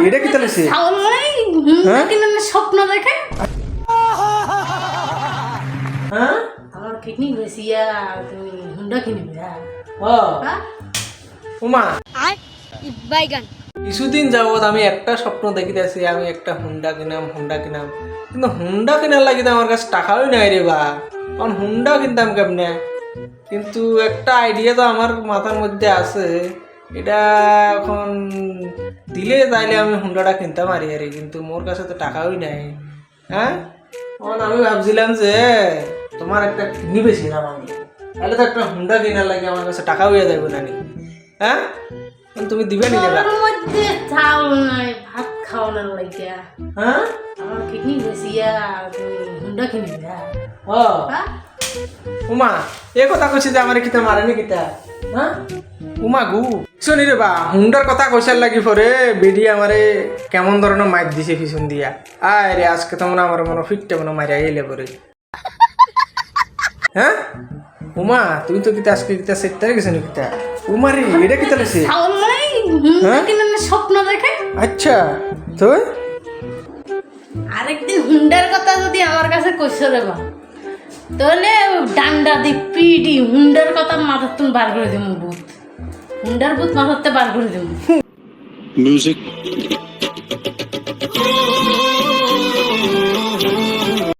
এটা কি তাহলে সে স্বপ্ন দেখে হ্যাঁ আমার কিডনি বেশি তুমি হুন্ডা কিনবি উমা বাইগান কিছুদিন যাবৎ আমি একটা স্বপ্ন দেখিতেছি, আমি একটা হুন্ডা কিনাম কিন্তু হুন্ডা কেনার লাগে তো আমার কাছে টাকাও নাই রে বা। কারণ হুন্ডা কিনতাম কেমনে, কিন্তু একটা আইডিয়া তো আমার মাথার মধ্যে আছে, এটা এখন দিলে তাইলে আমি হুন্ডাটা কিনতাম আরে, কিন্তু মোর কাছে তো টাকাও নাই। হ্যাঁ তখন আমি ভাবছিলাম যে তোমার একটা কিডনি বেছিলাম আমি, তাহলে তো একটা হুন্ডা কেনার লাগে আমার কাছে টাকাও ইয়ে যাবে না নি। হ্যাঁ তুমি দিবে নি দেবা? ওর মধ্যে চাউল নাই ভাত খাওয়ানোর লাগে হ্যাঁ আমার কিডনি বেশি তুমি হুন্ডা কিনবি ও উমা এ কথা কইছি যে আমার কিতা মারেনি কিতা। হ্যাঁ উমা গু শুনি রে বা, হুন্ডার কথা কইসার লাগি পরে বেডি আমারে কেমন ধরনের মাইর দিছে পিছন দিয়া। আয় রে আজকে তোমরা আমার মনে ফিটটা মনে মারিয়া এলে পরে। হ্যাঁ উমা তুই তো কিতা আজকে কিতা সেটারে গেছ নি কিতা? উমা রে এটা কি তাহলে সে? চাউল নাই হুন্ডা কিনার স্বপ্ন দেখে। আচ্ছা তুই আরেকদিন হুন্ডার কথা যদি আমার কাছে কইছো রে বা, তাহলে ডান্ডা দি পিডি হুন্ডার কথা মাথার তুমি বার করে দিব, ভূত হুন্ডার ভূত মাথাতে বার করে দিব। Music.